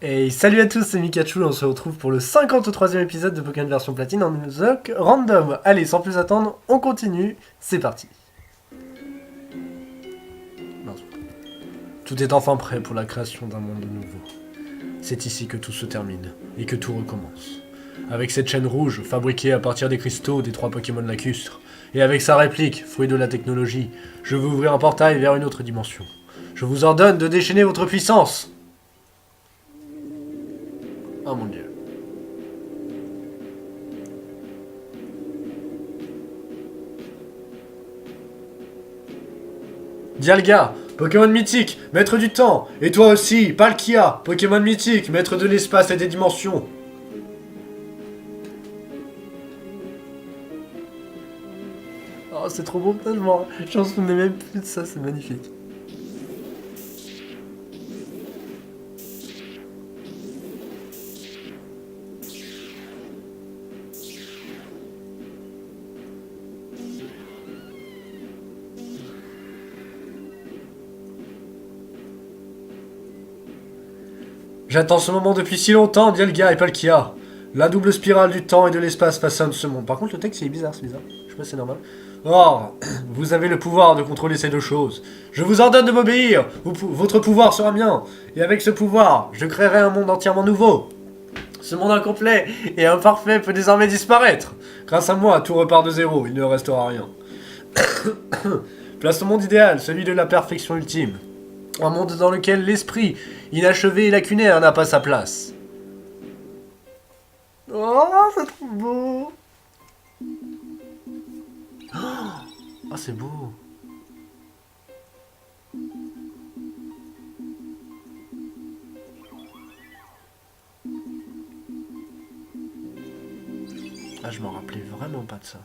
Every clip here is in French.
Et salut à tous, c'est Mikachu, on se retrouve pour le 53e épisode de Pokémon version platine en Unlock Random. Allez, sans plus attendre, on continue, c'est parti. Mince. Tout est enfin prêt pour la création d'un monde nouveau. C'est ici que tout se termine, et que tout recommence. Avec cette chaîne rouge, fabriquée à partir des cristaux des 3 Pokémon lacustres, et avec sa réplique, fruit de la technologie, je veux ouvrir un portail vers une autre dimension. Je vous ordonne de déchaîner votre puissance. Oh mon dieu. Dialga, Pokémon mythique, maître du temps. Et toi aussi, Palkia, Pokémon mythique, maître de l'espace et des dimensions. Oh, c'est trop beau, tellement. Je m'en souvenais même plus de ça, c'est magnifique. J'attends ce moment depuis si longtemps, Dialga et Palkia. La double spirale du temps et de l'espace façonne ce monde. Par contre, le texte, il est bizarre, c'est bizarre. Je sais pas si c'est normal. Or, vous avez le pouvoir de contrôler ces deux choses. Je vous ordonne de m'obéir. Votre pouvoir sera mien. Et avec ce pouvoir, je créerai un monde entièrement nouveau. Ce monde incomplet et imparfait peut désormais disparaître. Grâce à moi, tout repart de zéro. Il ne restera rien. Place au monde idéal, celui de la perfection ultime. Un monde dans lequel l'esprit, inachevé et lacunaire, n'a pas sa place. Oh, c'est trop beau. Oh, c'est beau. Ah, je m'en rappelais vraiment pas de ça.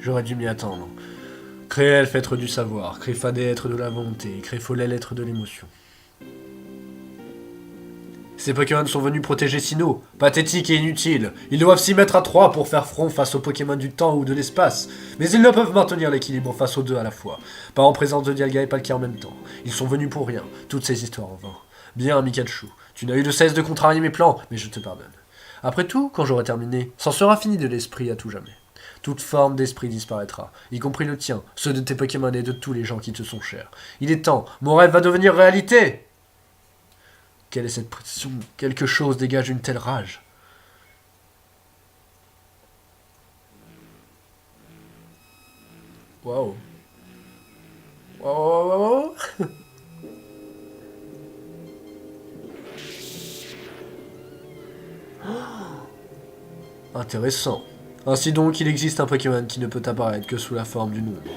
J'aurais dû m'y attendre. Créelf être du savoir, Créfadé être de la volonté, Créfolel être de l'émotion. Ces Pokémon sont venus protéger Sinnoh, pathétiques et inutiles. Ils doivent s'y mettre à 3 pour faire front face aux Pokémon du temps ou de l'espace. Mais ils ne peuvent maintenir l'équilibre face aux deux à la fois. Pas en présence de Dialga et Palkia en même temps. Ils sont venus pour rien, toutes ces histoires en vain. Bien, Mikachu, tu n'as eu de cesse de contrarier mes plans, mais je te pardonne. Après tout, quand j'aurai terminé, c'en sera fini de l'esprit à tout jamais. Toute forme d'esprit disparaîtra, y compris le tien, ceux de tes Pokémon et de tous les gens qui te sont chers. Il est temps, mon rêve va devenir réalité. Quelle est cette pression? Quelque chose dégage une telle rage. Waouh. Waouh, waouh, waouh. Intéressant. Ainsi donc, il existe un Pokémon qui ne peut apparaître que sous la forme d'une ombre.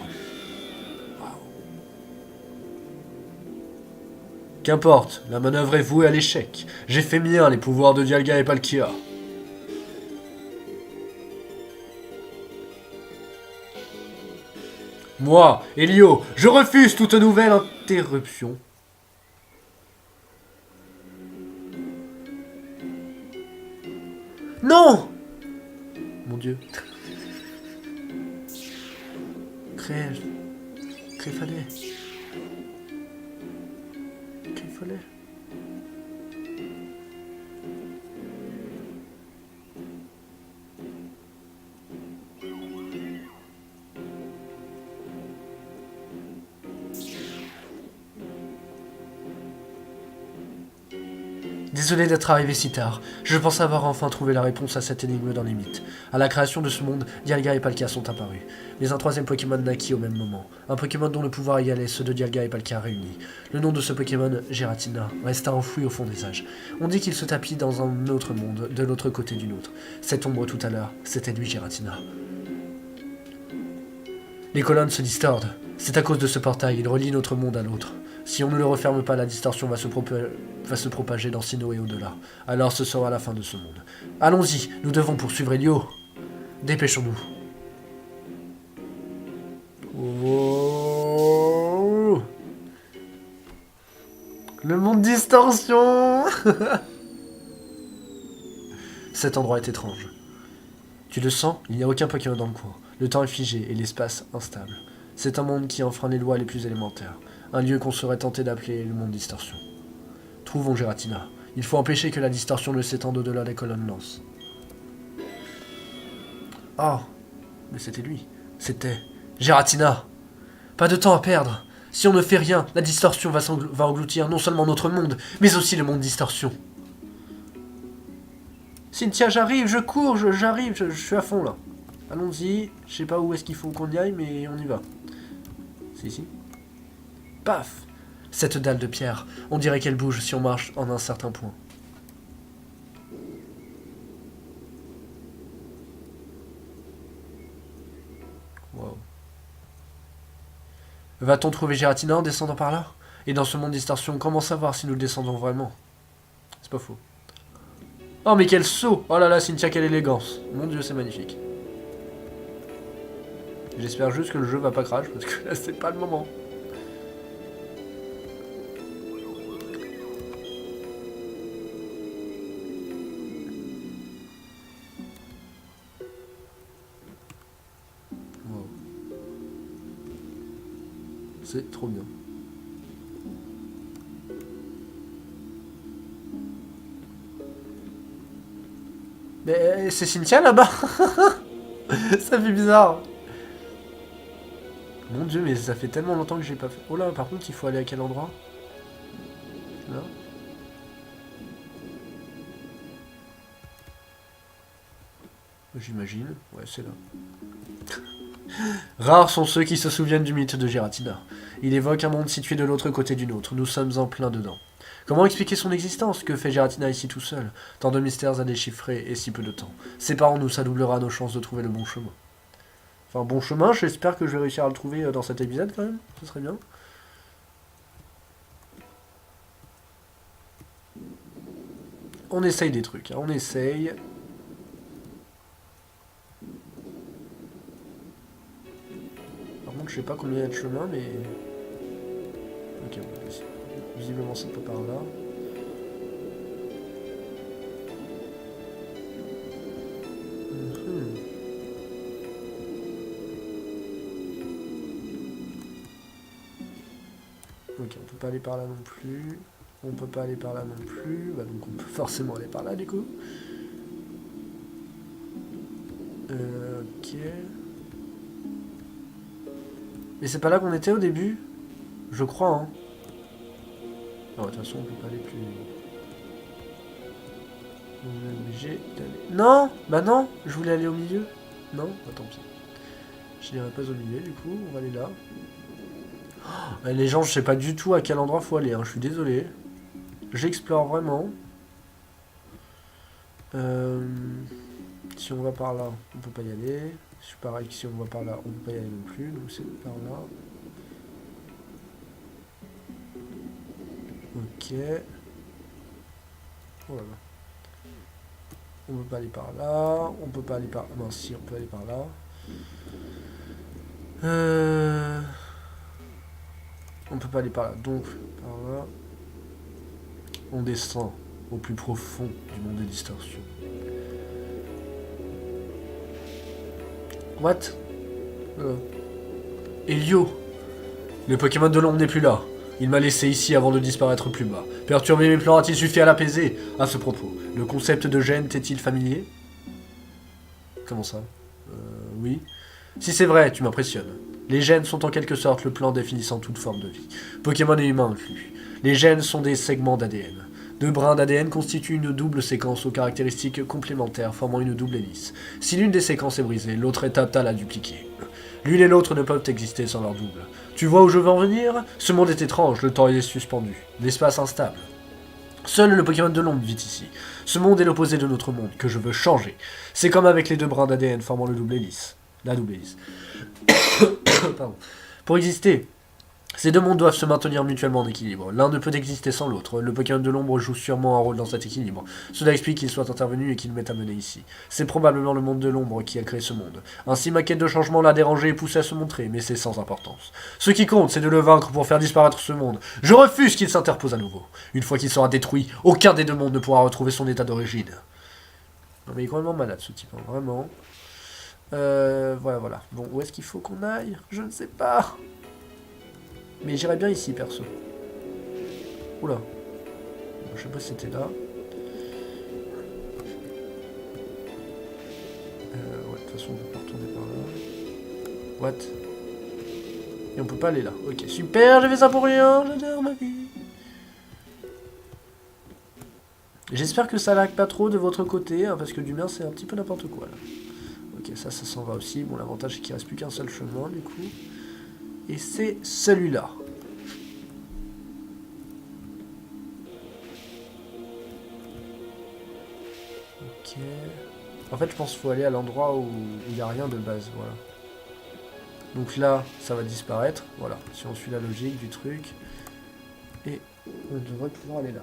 Qu'importe, la manœuvre est vouée à l'échec. J'ai fait mien les pouvoirs de Dialga et Palkia. Moi, Elio, je refuse toute nouvelle interruption. Non! Mon dieu. Créel. Créfalet. Créfalet. Désolé d'être arrivé si tard. Je pense avoir enfin trouvé la réponse à cette énigme dans les mythes. À la création de ce monde, Dialga et Palkia sont apparus. Mais un troisième Pokémon naquit au même moment. Un Pokémon dont le pouvoir égalait ceux de Dialga et Palkia réunis. Le nom de ce Pokémon, Giratina, resta enfoui au fond des âges. On dit qu'il se tapit dans un autre monde, de l'autre côté d'une autre. Cette ombre tout à l'heure, c'était lui Giratina. Les colonnes se distordent. C'est à cause de ce portail, il relie notre monde à l'autre. Si on ne le referme pas, la distorsion va se propager dans Sinnoh et au-delà. Alors ce sera la fin de ce monde. Allons-y, nous devons poursuivre Elio. Dépêchons-nous. Oh. Le monde distorsion. Cet endroit est étrange. Tu le sens? Il n'y a aucun Pokémon dans le coin. Le temps est figé et l'espace instable. C'est un monde qui enfreint les lois les plus élémentaires. Un lieu qu'on serait tenté d'appeler le monde distorsion. Trouvons Giratina. Il faut empêcher que la distorsion ne s'étende au-delà des colonnes lance. Oh, mais c'était lui. C'était Giratina. Pas de temps à perdre. Si on ne fait rien, la distorsion va engloutir non seulement notre monde, mais aussi le monde distorsion. Cynthia, j'arrive, je cours, j'arrive, je suis à fond là. Allons-y, je sais pas où est-ce qu'il faut qu'on y aille, mais on y va. C'est ici. Paf! Cette dalle de pierre, on dirait qu'elle bouge si on marche en un certain point. Wow. Va-t-on trouver Giratina en descendant par là? Et dans ce monde distorsion, comment savoir si nous descendons vraiment? C'est pas faux. Oh mais quel saut! Oh là là, Cynthia, quelle élégance! Mon dieu, c'est magnifique. J'espère juste que le jeu va pas crash, parce que là, c'est pas le moment. Wow. C'est trop bien. Mais c'est Cynthia là-bas. Ça fait bizarre. Mon dieu, mais ça fait tellement longtemps que j'ai pas fait... Oh là, par contre, il faut aller à quel endroit? Là. J'imagine. Ouais, c'est là. Rares sont ceux qui se souviennent du mythe de Giratina. Il évoque un monde situé de l'autre côté du nôtre. Nous sommes en plein dedans. Comment expliquer son existence? Que fait Giratina ici tout seul? Tant de mystères à déchiffrer et si peu de temps. Séparons-nous, ça doublera nos chances de trouver le bon chemin. Enfin, bon chemin, j'espère que je vais réussir à le trouver dans cet épisode quand même. Ce serait bien. On essaye des trucs, hein. On essaye. Par contre, je sais pas combien il y a de chemin, mais... Ok, bon, visiblement c'est pas par là. Ok, on peut pas aller par là non plus. On peut pas aller par là non plus. Bah donc on peut forcément aller par là du coup. Ok. Mais c'est pas là qu'on était au début? Je crois, hein. Non, de toute façon on peut pas aller plus... On est obligé d'aller... Non! Bah non! Je voulais aller au milieu. Non? Bah tant pis. Je n'irai pas au milieu du coup, on va aller là. Oh, les gens, je sais pas du tout à quel endroit faut aller, hein. Je suis désolé. J'explore vraiment. Si on va par là, on peut pas y aller. C'est pareil que si on va par là, on peut pas y aller non plus. Donc c'est par là. Ok. Oh là là. On peut pas aller par là. On peut pas aller par... Non, si, on peut aller par là. On peut pas aller par là. Donc, par là. On descend au plus profond du monde des distorsions. What? Elio! Le Pokémon de l'ombre n'est plus là. Il m'a laissé ici avant de disparaître plus bas. Perturber mes plans a-t-il suffi à l'apaiser? À ce propos, le concept de gène t'est-il familier? Comment ça? Oui. Si c'est vrai, tu m'impressionnes. Les gènes sont en quelque sorte le plan définissant toute forme de vie. Pokémon et humains inclus. Les gènes sont des segments d'ADN. Deux brins d'ADN constituent une double séquence aux caractéristiques complémentaires formant une double hélice. Si l'une des séquences est brisée, l'autre est apte à la dupliquer. L'une et l'autre ne peuvent exister sans leur double. Tu vois où je veux en venir? Ce monde est étrange, le temps est suspendu, l'espace instable. Seul le Pokémon de l'ombre vit ici. Ce monde est l'opposé de notre monde, que je veux changer. C'est comme avec les deux brins d'ADN formant le double hélice. La double hélice. Pardon. Pour exister, ces deux mondes doivent se maintenir mutuellement en équilibre. L'un ne peut exister sans l'autre. Le Pokémon de l'ombre joue sûrement un rôle dans cet équilibre. Cela explique qu'il soit intervenu et qu'il m'ait amené ici. C'est probablement le monde de l'ombre qui a créé ce monde. Ainsi ma quête de changement l'a dérangé et poussé à se montrer, mais c'est sans importance. Ce qui compte, c'est de le vaincre pour faire disparaître ce monde. Je refuse qu'il s'interpose à nouveau. Une fois qu'il sera détruit, aucun des deux mondes ne pourra retrouver son état d'origine. Non mais il est complètement malade ce type, hein, vraiment. Voilà, voilà. Bon, où est-ce qu'il faut qu'on aille? Je ne sais pas. Mais j'irais bien ici, perso. Oula. Bon, je sais pas si c'était là. Ouais, de toute façon, on peut pas retourner par là. What? Et on peut pas aller là. Ok, super, j'ai fait ça pour rien. J'adore ma vie. J'espère que ça lag pas trop de votre côté, hein, parce que du mien, c'est un petit peu n'importe quoi, là. Ok, ça s'en va aussi. Bon, l'avantage, c'est qu'il reste plus qu'un seul chemin, du coup. Et c'est celui-là. Ok. En fait, je pense qu'il faut aller à l'endroit où il n'y a rien de base, voilà. Donc là, ça va disparaître, voilà, si on suit la logique du truc. Et on devrait pouvoir aller là.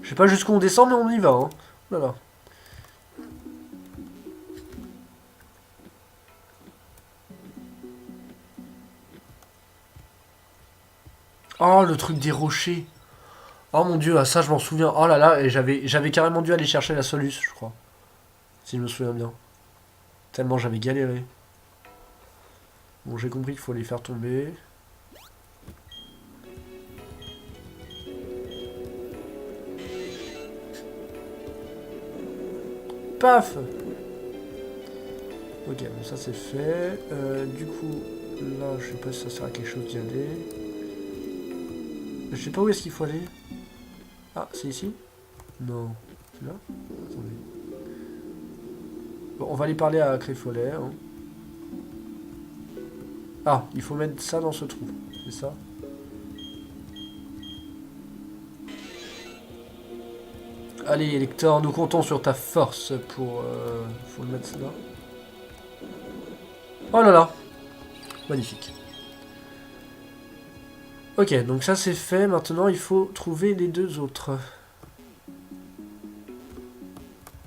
Je sais pas jusqu'où on descend, mais on y va, hein. Voilà. Oh, le truc des rochers. Oh mon dieu, ah, ça je m'en souviens. Oh là là, et j'avais carrément dû aller chercher la soluce, je crois. Si je me souviens bien. Tellement j'avais galéré. Bon, j'ai compris qu'il faut les faire tomber. Paf. Ok, bon ça c'est fait. Du coup, là, je sais pas si ça sert à quelque chose d'y aller. Je sais pas où est-ce qu'il faut aller. Ah, c'est ici? Non. C'est là? Attendez. Bon, on va aller parler à Créfolet. Hein. Ah, il faut mettre ça dans ce trou. C'est ça? Allez, Hector, nous comptons sur ta force pour... faut le mettre là. Oh là là. Magnifique. Ok, donc ça c'est fait. Maintenant, il faut trouver les deux autres.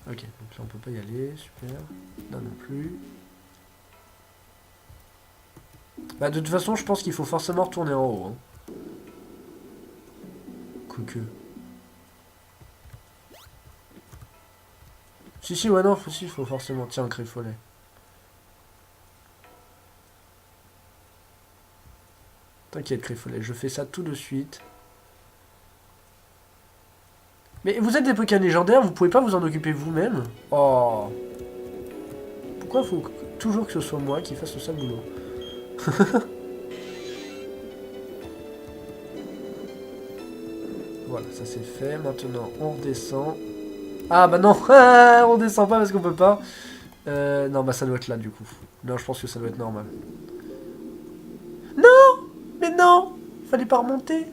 Ok, donc là on peut pas y aller. Super. Là non plus. Bah de toute façon, je pense qu'il faut forcément retourner en haut. Hein. Quoique... Si, ouais, non, il faut forcément. Tiens, Créfolet. T'inquiète, Créfolet, je fais ça tout de suite. Mais vous êtes des Pokémon légendaires, vous pouvez pas vous en occuper vous-même? Oh. Pourquoi faut toujours que ce soit moi qui fasse le sale boulot? Voilà, ça c'est fait. Maintenant, on redescend. Ah bah non, on descend pas parce qu'on peut pas. Non, bah ça doit être là du coup. Non, je pense que ça doit être normal. Non! Mais non! Fallait pas remonter.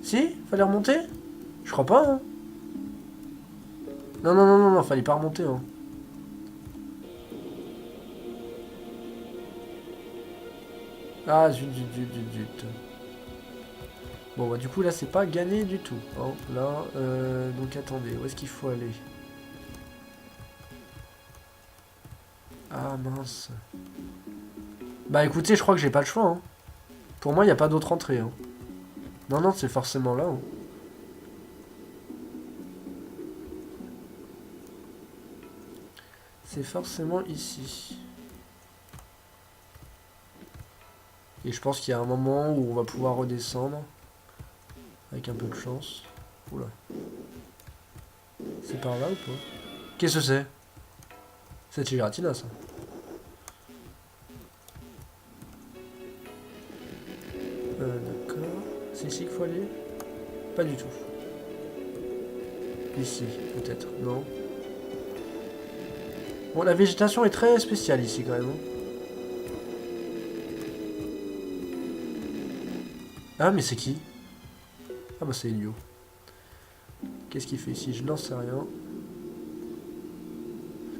Si? Fallait remonter? Je crois pas, hein. Non, non, non, non, non, fallait pas remonter, hein. Ah, zut, zut, zut, zut, zut. Bon, bah du coup, là, c'est pas gagné du tout. Hein. Là, donc attendez, où est-ce qu'il faut aller? Ah, mince. Bah écoutez, je crois que j'ai pas le choix, hein. Pour moi, il n'y a pas d'autre entrée, hein. Non, non, c'est forcément là, hein. C'est forcément ici. Et je pense qu'il y a un moment où on va pouvoir redescendre. Avec un peu de chance. Oula. C'est par là ou pas? Qu'est-ce que c'est? C'est Giratina, ça. D'accord. C'est ici qu'il faut aller? Pas du tout. Ici, peut-être. Non. Bon, la végétation est très spéciale ici, quand même. Ah, mais c'est qui? Ah, bah c'est Elio. Qu'est-ce qu'il fait ici? Je n'en sais rien.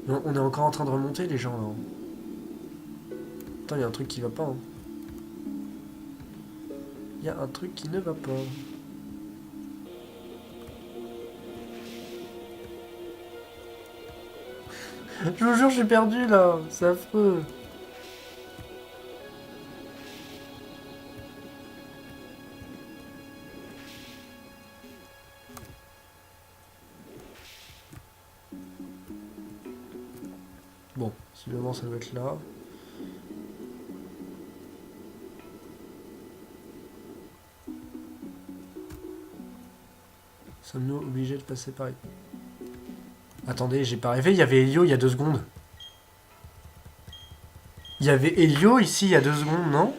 Non, on est encore en train de remonter, les gens, là. Attends, il y a un truc qui va pas, hein. Il y a un truc qui ne va pas. Je vous jure, je suis perdu, là. C'est affreux. Bon, visiblement ça doit être là. Sommes-nous obligés de passer par... Attendez, j'ai pas rêvé, il y avait Elio il y a 2 secondes. Il y avait Elio ici il y a 2 secondes, non?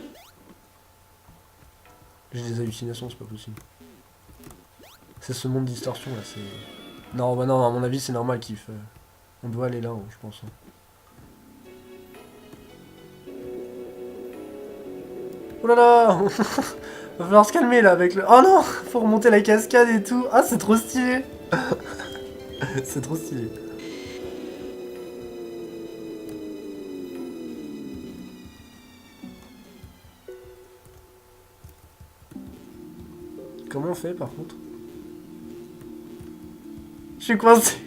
J'ai des hallucinations, c'est pas possible. C'est ce monde distorsion là, c'est... Non, bah non, à mon avis c'est normal qu'il fait... On doit aller là, hein, je pense. Oh là là. Va falloir se calmer là avec le... Oh non. Faut remonter la cascade et tout. Ah, c'est trop stylé. C'est trop stylé. Comment on fait par contre? Je suis coincé.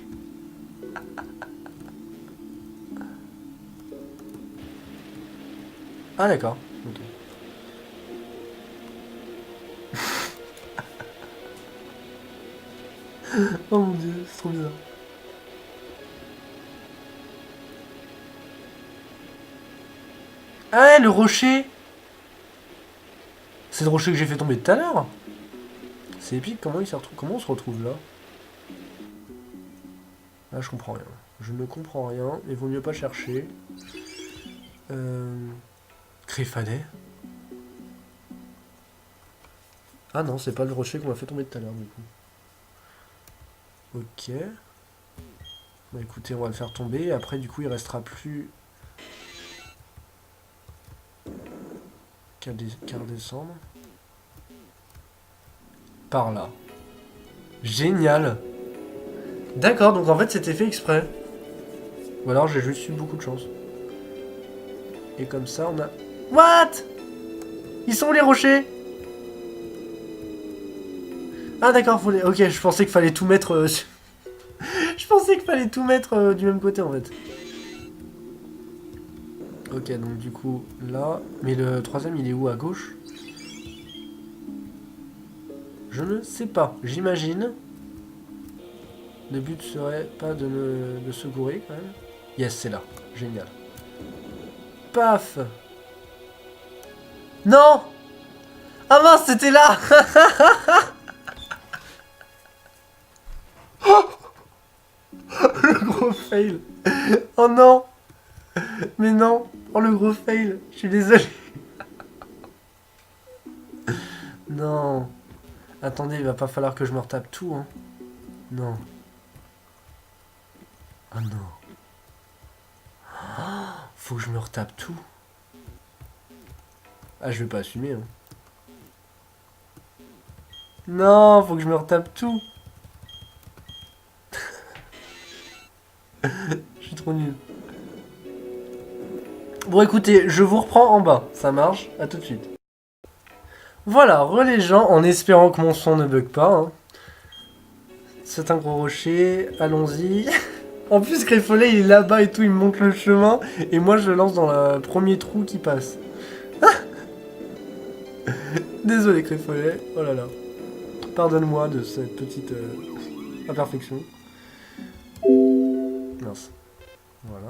Ah d'accord. Ok. Oh mon dieu, c'est trop bizarre. Ah ouais, le rocher. C'est le rocher que j'ai fait tomber tout à l'heure. C'est épique, comment il s'est retrouvé... Comment on se retrouve là? Là, je comprends rien. Je ne comprends rien, mais vaut mieux pas chercher. Créfadet. Ah non, c'est pas le rocher qu'on m'a fait tomber tout à l'heure, du coup. Ok. Bah écoutez, on va le faire tomber. Et après, du coup, il restera plus... qu'à redescendre. Par là. Génial. D'accord, donc en fait, c'était fait exprès. Ou alors, j'ai juste eu beaucoup de chance. Et comme ça, on a... What? Ils sont où les rochers? Ah d'accord, faut les... Ok, je pensais qu'il fallait tout mettre... Je pensais qu'il fallait tout mettre du même côté en fait. Ok, donc du coup, là... Mais le troisième, il est où? À gauche? Je ne sais pas. J'imagine. Le but serait pas de me secourir quand même. Yes, c'est là. Génial. Paf! Non! Ah mince, c'était là! Le gros fail. Oh non! Mais non! Oh le gros fail. Je suis désolé. Non. Attendez, il va pas falloir que je me retape tout, hein. Non. Ah non. Faut que je me retape tout. Ah, je vais pas assumer, hein. Non, faut que je me retape tout. Je suis trop nul. Bon, écoutez, je vous reprends en bas. Ça marche? À tout de suite. Voilà, les gens, en espérant que mon son ne bug pas. Hein. C'est un gros rocher. Allons-y. En plus, Greffolet, il est là-bas et tout. Il me montre le chemin. Et moi, je le lance dans le premier trou qui passe. Désolé, Greffolet. Oh là là. Pardonne-moi de cette petite imperfection. Mince. Voilà.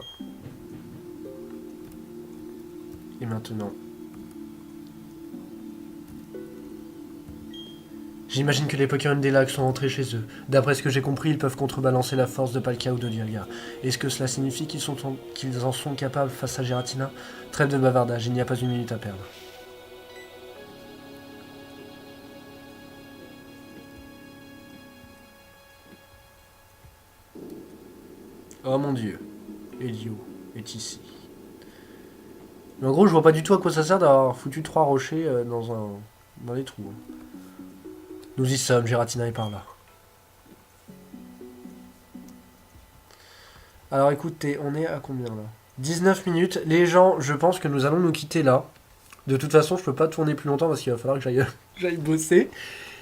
Et maintenant... J'imagine que les Pokémon des lacs sont rentrés chez eux. D'après ce que j'ai compris, ils peuvent contrebalancer la force de Palkia ou de Dialga. Est-ce que cela signifie qu'ils en sont capables face à Giratina? Trêve de bavardage, il n'y a pas une minute à perdre. Oh mon dieu. Elio est ici. Mais en gros, je vois pas du tout à quoi ça sert d'avoir foutu 3 rochers dans les trous. Nous y sommes, Giratina est par là. Alors écoutez, on est à combien là? 19 minutes. Les gens, je pense que nous allons nous quitter là. De toute façon, je peux pas tourner plus longtemps parce qu'il va falloir que j'aille bosser.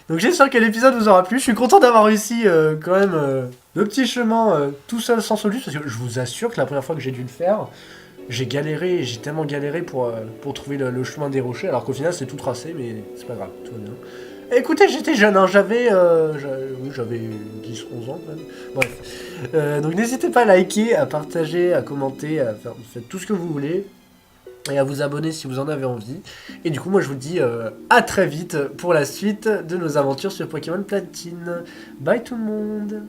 Donc j'espère que l'épisode vous aura plu. Je suis content d'avoir réussi quand même le petit chemin tout seul sans solution. Parce que je vous assure que la première fois que j'ai dû le faire, j'ai tellement galéré pour trouver le chemin des rochers. Alors qu'au final, c'est tout tracé, mais c'est pas grave, tout va bien. Écoutez, j'étais jeune, hein, oui, j'avais 10, 11 ans, même. Bref. Donc n'hésitez pas à liker, à partager, à commenter, à faire faites tout ce que vous voulez. Et à vous abonner si vous en avez envie. Et du coup, moi je vous dis à très vite pour la suite de nos aventures sur Pokémon Platine. Bye tout le monde!